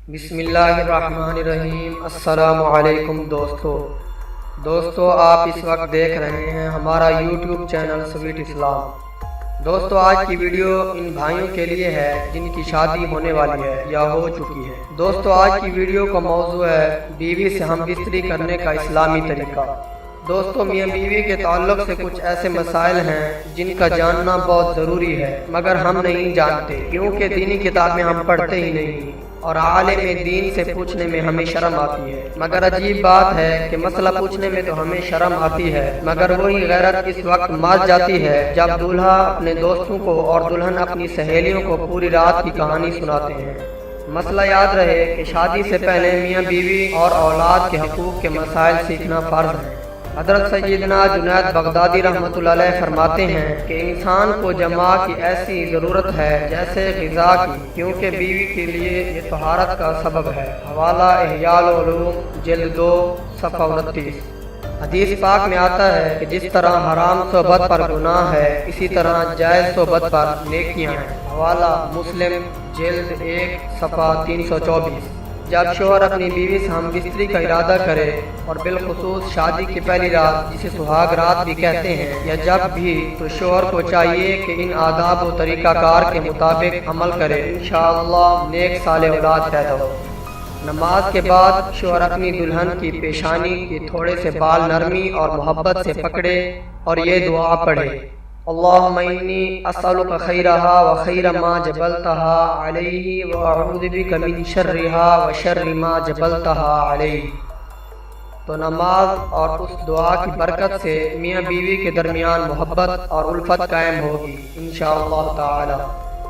बिस्मिल्लाहिर्रहमानिर्रहीम। अस्सलामु अलैकुम दोस्तों आप इस वक्त देख रहे हैं हमारा यूट्यूब चैनल स्वीट इस्लाम। दोस्तों आज की वीडियो इन भाइयों के लिए है जिनकी शादी होने वाली है या हो चुकी है। दोस्तों आज की वीडियो का मौजू है बीवी से हम्बिस्तरी करने का इस्लामी तरीका। दोस्तों मियाँ बीवी के ताल्लुक से कुछ ऐसे मसाइल हैं जिनका जानना बहुत ज़रूरी है, मगर हम नहीं जानते क्योंकि दीनी किताबें हम पढ़ते ही नहीं और आलिम दीन से पूछने में हमें शर्म आती है। मगर अजीब बात है कि मसला पूछने में तो हमें शर्म आती है, मगर वही गैरत इस वक्त मर जाती है जब दूल्हा अपने दोस्तों को और दुल्हन अपनी सहेलियों को पूरी रात की कहानी सुनाते हैं। मसला याद रहे कि शादी से पहले मियाँ बीवी और औलाद के हकूक़ के मसाइल सीखना फ़र्ज़ है। हज़रत सैयदना जुनैद बगदादी रहमतुल्लाह अलैह फरमाते हैं कि इंसान को जमा की ऐसी ज़रूरत है जैसे ग़िज़ा की, क्योंकि बीवी के लिए ये तहारत का सबब है। हवाला इहयाल उलूम जिल्द 2 सफ़ा 29। हदीस पाक में आता है कि जिस तरह हराम सोबत पर गुनाह है इसी तरह जायज़ सोबत पर नेकियां हैं। हवाला मुस्लिम जिल्द 1 सफ़ा 324। जब शोहर अपनी बीवी से हम्बिस्तरी का इरादा करे और बिलखुसूस शादी की पहली रात जिसे सुहाग रात भी कहते हैं या जब भी, तो शोहर को चाहिए कि इन आदाब और तरीक़ाकार के मुताबिक अमल करे, इंशाअल्लाह नेक साले औलाद पैदा हो। नमाज के बाद शोहर अपनी दुल्हन की पेशानी के थोड़े से बाल नरमी और मोहब्बत से पकड़े और ये दुआ पढ़े, अल्लाहुम्मा इन्नी अस्अलुका खैरहा व खैर मा जबलतहा अलैहि व अऊज़ु बिका मिन शर्रिहा व शर्रि मा जबलतहा अलैहि। तो नमाज और उस दुआ की बरकत से मियाँ बीवी के दरमियान मोहब्बत और उल्फत कायम होगी इंशाअल्लाह ताला।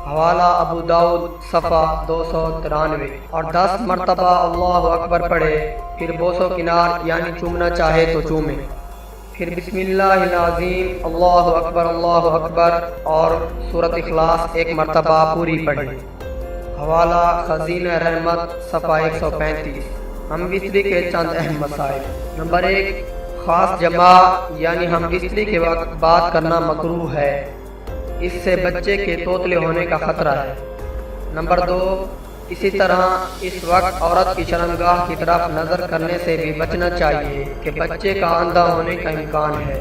हवाला अबू दाऊद सफ़ा 293। और 10 मरतबा अल्लाहु अकबर पढ़े, फिर बोसो किनार यानी चूमना चाहे तो चूमे, फिर बिस्मिल्लाहिल अज़ीम अल्लाहु अकबर और सूरत इखलास 1 मरतबा पूरी पढ़े। हवाला खज़ीना रहमत सफ़ा 135। हम्बिस्तरी के चंद अहम मसाइल। नंबर 1, ख़ास जमा यानी हम्बिस्तरी के वक्त बात करना मकरूह है, इससे बच्चे के तोतले होने का खतरा है। नंबर 2, इसी तरह इस वक्त औरत की शर्मगाह की तरफ नज़र करने से भी बचना चाहिए कि बच्चे का अंधा होने का इम्कान है।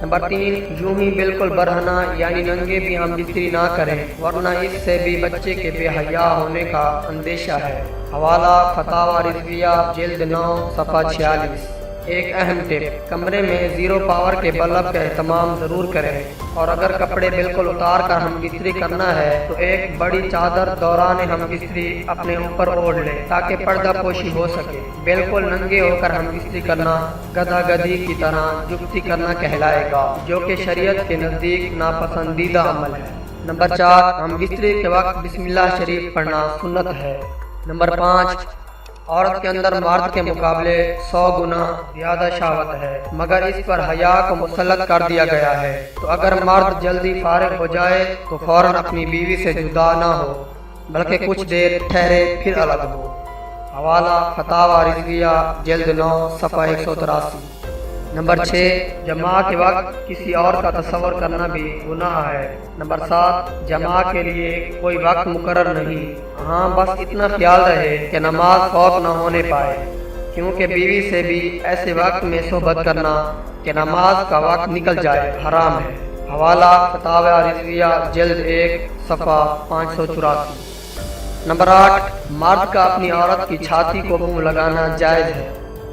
नंबर 3, यूं ही बिल्कुल बरहना यानी नंगे भी हम्बिस्तरी ना करें, वरना इससे भी बच्चे के बेहया होने का अंदेशा है। हवाला फतावा रिज़विया जिल्द 9 सफ़ा 46। एक अहम टिप, कमरे में 0 पावर के बल्ब का एहतमाम ज़रूर करें और अगर कपड़े बिल्कुल उतार कर हम्बिस्तरी करना है तो एक बड़ी चादर दौरान हम्बिस्तरी अपने ऊपर ओढ़ ले ताकि पर्दा पोशी हो सके। बिल्कुल नंगे होकर हम्बिस्तरी करना गधा गधी की तरह जुफ्ती करना कहलाएगा, जो कि शरीयत के नज़दीक नापसंदीदा अमल है। नंबर 4, हम्बिस्तरी के वक्त बिस्मिल्लाह शरीफ पढ़ना सुन्नत है। नंबर 5, औरत के अंदर मर्द के मुकाबले 100 गुना ज़्यादा शहावत है, मगर इस पर हया को मुसल्लत कर दिया गया है। तो अगर मर्द जल्दी फारिग हो जाए तो फौरन अपनी बीवी से जुदा ना हो, बल्कि कुछ देर ठहरे फिर अलग हो। हवाला फतावा रिज़विया जिल्द 9 सफ़ा 183। नंबर 6, जमा के वक्त किसी और का तस्वर करना भी गुनाह है। नंबर 7, जमा के लिए कोई वक्त मुकर्रर नहीं, हाँ बस इतना ख्याल रहे कि नमाज फौत न होने पाए, क्योंकि बीवी से भी ऐसे वक्त में सोहबत करना कि नमाज का वक्त निकल जाए हराम है। हवाला फतावा रिज़विया जिल्द 1 सफ़ा 584। नंबर 8, मर्द का अपनी औरत की छाती को मुंह लगाना जायज़ है,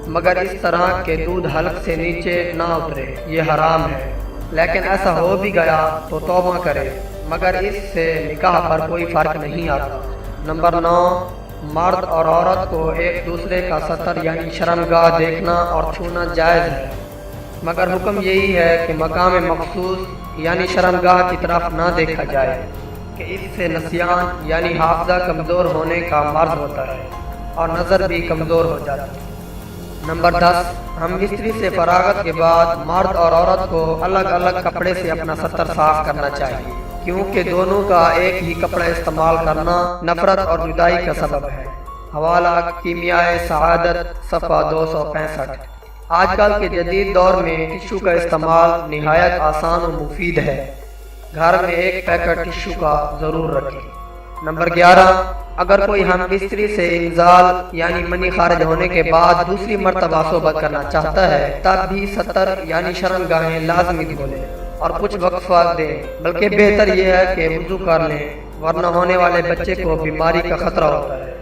मगर इस तरह के दूध हलक से नीचे ना उतरे, ये हराम है। लेकिन ऐसा हो भी गया तो तौबा करे, मगर इससे निकाह पर कोई फ़र्क नहीं आता। नंबर 9, मर्द और औरत को एक दूसरे का सतर यानी शर्मगाह देखना और छूना जायज़ है, मगर हुक्म यही है कि मकाम मखसूस यानी शर्मगाह की तरफ ना देखा जाए कि इससे नसियान यानी हाफ़ज़ा कमज़ोर होने का मर्ज़ होता है और नज़र भी कमज़ोर हो जाती है। नंबर 10, हम्बिस्तरी से फरागत के बाद मर्द और औरत को अलग अलग कपड़े से अपना सतर साफ करना चाहिए, क्योंकि दोनों का एक ही कपड़ा इस्तेमाल करना नफरत और जुदाई का सबब है। हवाला कीमियाए सआदत सफ़ा 265। आजकल के जदीद दौर में टिश्यू का इस्तेमाल निहायत आसान और मुफीद है। घर में एक पैकेट टिश्यू का ज़रूर रखें। नंबर 11, اگر کوئی ہمبستری سے انزال یعنی منی خارج ہونے کے بعد دوسری مرتبہ صحبت کرنا چاہتا ہے تب بھی 70 یعنی شرمگاہیں لازمی دھو لیں اور کچھ وقفہ دیں، بلکہ بہتر یہ ہے کہ وضو کر لیں ورنہ ہونے والے بچے کو بیماری کا خطرہ ہوتا ہے۔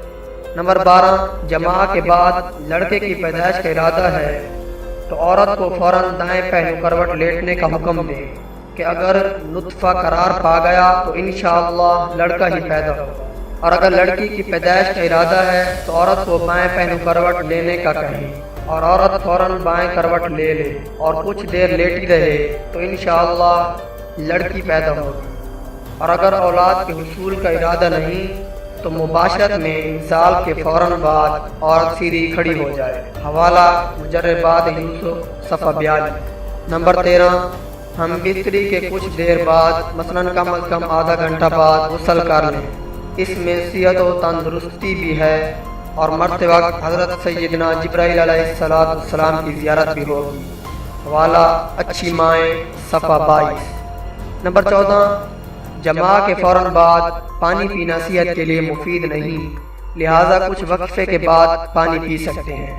نمبر 12، جماع کے بعد لڑکے کی پیدائش کا ارادہ ہے تو عورت کو فوراً دائیں پہلو کروٹ لیٹنے کا حکم دیں کہ اگر نطفہ قرار پا گیا تو انشاءاللہ لڑکا ہی پیدا ہو، اور اگر لڑکی کی پیدائش کا ارادہ ہے تو عورت کو بائیں پہلو کروٹ لینے کا کہیں اور عورت فوراً بائیں کروٹ لے لے اور کچھ دیر لیٹی رہے تو انشاءاللہ لڑکی پیدا ہوگی، اور اگر اولاد کے حصول کا ارادہ نہیں تو مباشرت میں انزال کے فوراً بعد عورت سیدھی کھڑی ہو جائے۔ حوالہ مجربات یوسف صفحہ 42۔ نمبر 13، ہم بستری کے کچھ دیر بعد مثلاً کم از کم آدھا گھنٹہ بعد غسل کر لیں، اس میں صحت و تندرستی بھی ہے اور مرتے وقت حضرت سیدنا جبرائیل علیہ السلام کی زیارت بھی ہوگی۔ حوالہ اچھی مائیں صفحہ 22۔ نمبر 14، جماع کے فوراً بعد پانی پینا صحت کے لیے مفید نہیں، لہذا کچھ وقفے کے بعد پانی پی سکتے ہیں۔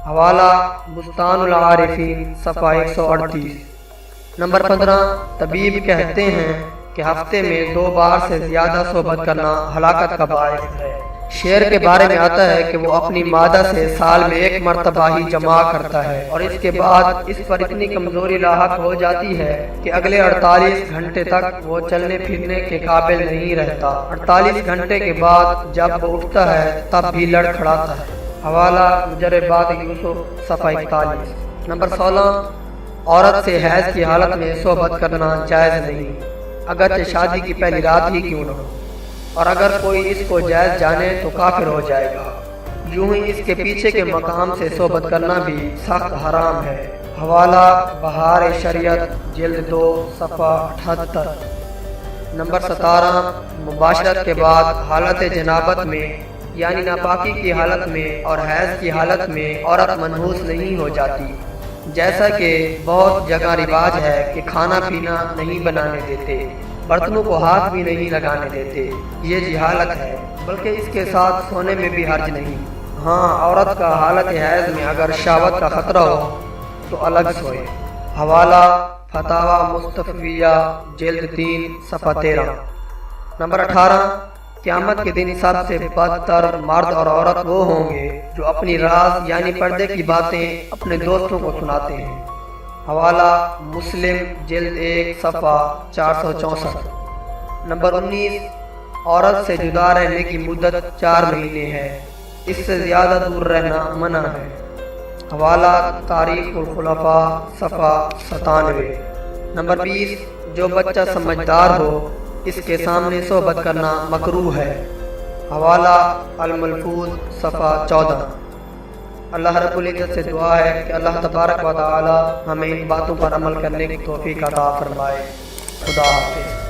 حوالہ بستان العارفین صفحہ 138۔ نمبر 15، طبیب کہتے ہیں کہ ہفتے میں 2 بار سے زیادہ صحبت کرنا ہلاکت کا باعث ہے۔ شعر کے بارے میں آتا ہے کہ وہ اپنی مادہ سے سال میں 1 مرتبہ ہی جماع کرتا ہے اور اس کے بعد اس پر اتنی کمزوری لاحق ہو جاتی ہے کہ اگلے 48 گھنٹے تک وہ چلنے پھرنے کے قابل نہیں رہتا۔ 48 گھنٹے کے بعد جب وہ اٹھتا ہے تب بھی لڑکھڑاتا ہے۔ حوالہ مجربات یوسف صفحہ 41۔ نمبر 16، عورت سے حیض کی حالت میں صحبت کرنا جائز نہیں، اگرچہ شادی کی پہلی رات ہی کیوں نہ ہو، اور اگر کوئی اس کو جائز جانے تو کافر ہو جائے گا۔ یوں ہی اس کے پیچھے کے مقام سے صحبت کرنا بھی سخت حرام ہے۔ حوالہ بہار شریعت جلد 2 صفحہ 78۔ نمبر 17، مباشرت کے بعد حالت جنابت میں یعنی ناپاکی کی حالت میں اور حیض کی حالت میں عورت منحوس نہیں ہو جاتی، جیسا کہ بہت جگہ رواج ہے کہ کھانا پینا نہیں بنانے دیتے، برتنوں کو ہاتھ بھی نہیں لگانے دیتے۔ یہ جہالت ہے، بلکہ اس کے ساتھ سونے میں بھی حرج نہیں۔ ہاں، عورت کا حالت حیض میں اگر شہوت کا خطرہ ہو تو الگ سوئے۔ حوالہ فتاوی مصطفیہ جلد 3 صفحہ 13۔ نمبر 18، قیامت کے دن سب سے بدتر مرد اور عورت وہ ہوں گے جو اپنی راز یعنی پردے کی باتیں اپنے دوستوں کو سناتے ہیں۔ حوالہ مسلم جلد 1 صفحہ 464۔ نمبر 19، عورت سے جدا رہنے کی مدت 4 مہینے ہے، اس سے زیادہ دور رہنا منع ہے۔ حوالہ تاریخ الخلفاء صفحہ 97۔ نمبر 20، جو بچہ سمجھدار ہو اس کے سامنے صحبت کرنا مکروہ ہے۔ حوالہ الملفوظ صفحہ 14۔ اللہ رب العزت سے دعا ہے کہ اللہ تبارک و تعالی ہمیں ان باتوں پر عمل کرنے کی توفیق عطا فرمائے۔ خدا حافظ۔